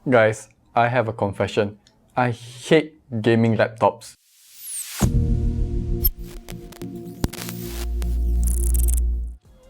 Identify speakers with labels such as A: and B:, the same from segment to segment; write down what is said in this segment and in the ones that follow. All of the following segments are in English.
A: Guys, I have a confession. I hate gaming laptops.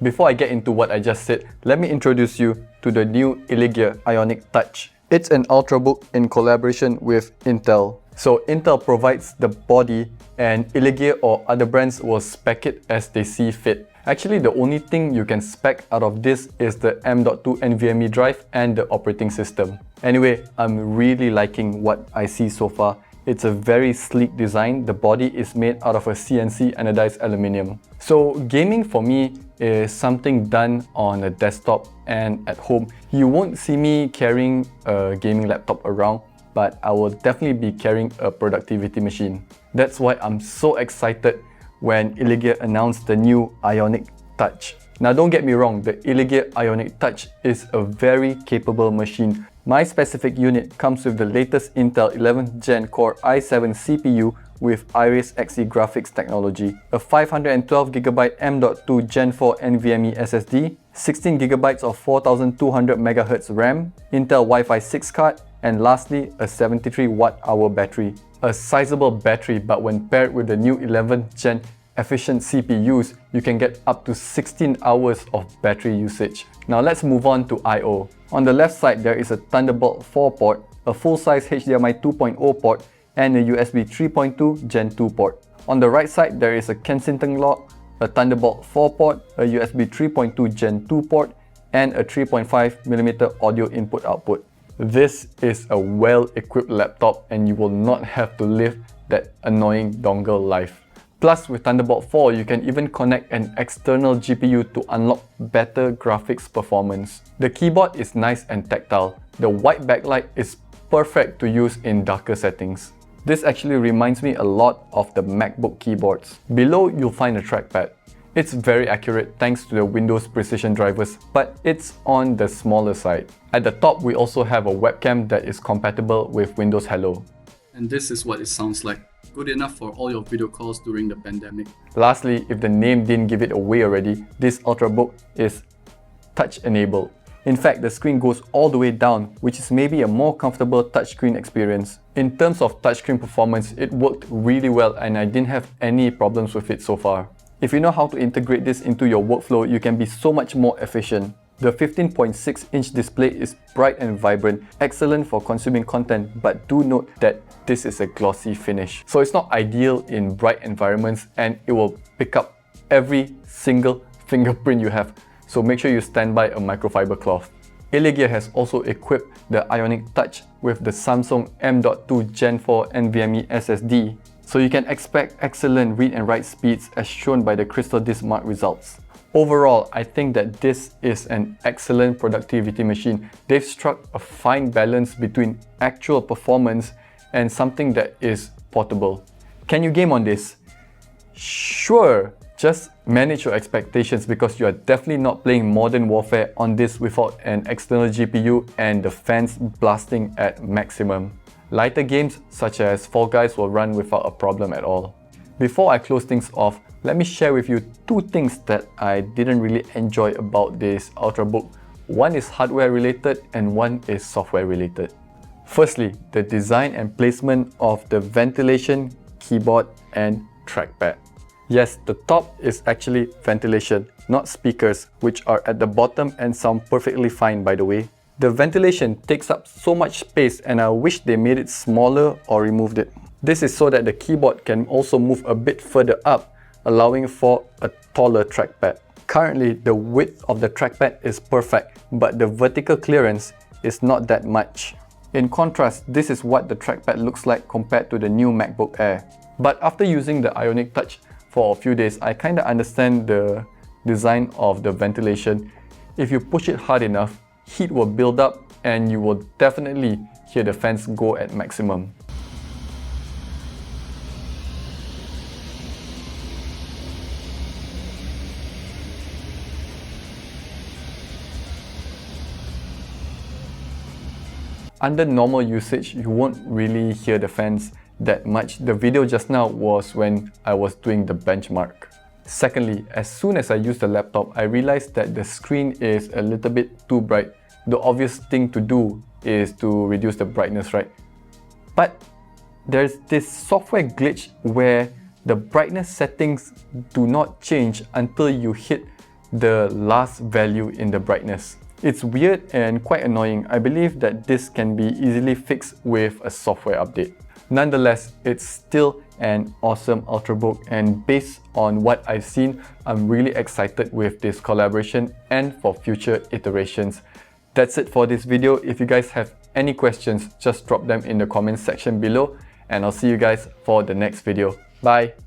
A: Before I get into what I just said, let me introduce you to the new Illegear Ionic Touch. It's an Ultrabook in collaboration with Intel. So Intel provides the body and Illegear or other brands will spec it as they see fit. Actually, the only thing you can spec out of this is the M.2 NVMe drive and the operating system. Anyway, I'm really liking what I see so far. It's a very sleek design. The body is made out of a CNC anodized aluminium. So gaming for me is something done on a desktop and at home. You won't see me carrying a gaming laptop around, but I will definitely be carrying a productivity machine. That's why I'm so excited when Illegear announced the new Ionic Touch. Now don't get me wrong, the Illegear Ionic Touch is a very capable machine. My specific unit comes with the latest Intel 11th Gen Core i7 CPU with Iris Xe graphics technology, a 512GB M.2 Gen 4 NVMe SSD, 16GB of 4200MHz RAM, Intel Wi-Fi 6 card, and lastly, a 73Wh battery. A sizable battery, but when paired with the new 11th Gen efficient CPUs, you can get up to 16 hours of battery usage. Now let's move on to I/O. On the left side, there is a Thunderbolt 4 port, a full-size HDMI 2.0 port, and a USB 3.2 Gen 2 port. On the right side, there is a Kensington lock, a Thunderbolt 4 port, a USB 3.2 Gen 2 port, and a 3.5mm audio input-output. This is a well-equipped laptop and you will not have to live that annoying dongle life. Plus, with Thunderbolt 4, you can even connect an external GPU to unlock better graphics performance. The keyboard is nice and tactile. The white backlight is perfect to use in darker settings. This actually reminds me a lot of the MacBook keyboards. Below, you'll find a trackpad. It's very accurate thanks to the Windows Precision drivers, but it's on the smaller side. At the top, we also have a webcam that is compatible with Windows Hello. And this is what it sounds like. Good enough for all your video calls during the pandemic. Lastly, if the name didn't give it away already, this Ultrabook is touch-enabled. In fact, the screen goes all the way down, which is maybe a more comfortable touchscreen experience. In terms of touchscreen performance, it worked really well and I didn't have any problems with it so far. If you know how to integrate this into your workflow, you can be so much more efficient. The 15.6-inch display is bright and vibrant, excellent for consuming content, but do note that this is a glossy finish. So it's not ideal in bright environments and it will pick up every single fingerprint you have. So make sure you stand by a microfiber cloth. Illegear has also equipped the Ionic Touch with the Samsung M.2 Gen 4 NVMe SSD. So you can expect excellent read and write speeds as shown by the Crystal Disk Mark results. Overall, I think that this is an excellent productivity machine. They've struck a fine balance between actual performance and something that is portable. Can you game on this? Sure, just manage your expectations because you are definitely not playing Modern Warfare on this without an external GPU and the fans blasting at maximum. Lighter games such as Fall Guys will run without a problem at all. Before I close things off, let me share with you two things that I didn't really enjoy about this Ultrabook. One is hardware related and one is software related. Firstly, the design and placement of the ventilation, keyboard and trackpad. Yes, the top is actually ventilation, not speakers, which are at the bottom and sound perfectly fine by the way. The ventilation takes up so much space and I wish they made it smaller or removed it. This is so that the keyboard can also move a bit further up, allowing for a taller trackpad. Currently, the width of the trackpad is perfect, but the vertical clearance is not that much. In contrast, this is what the trackpad looks like compared to the new MacBook Air. But after using the Ionic Touch for a few days, I kinda understand the design of the ventilation. If you push it hard enough, heat will build up and you will definitely hear the fans go at maximum. Under normal usage, you won't really hear the fans that much. The video just now was when I was doing the benchmark. Secondly, as soon as I used the laptop, I realized that the screen is a little bit too bright. The obvious thing to do is to reduce the brightness, right? But there's this software glitch where the brightness settings do not change until you hit the last value in the brightness. It's weird and quite annoying. I believe that this can be easily fixed with a software update. Nonetheless, it's still an awesome Ultrabook, and based on what I've seen, I'm really excited with this collaboration and for future iterations. That's it for this video. If you guys have any questions, just drop them in the comments section below, and I'll see you guys for the next video. Bye!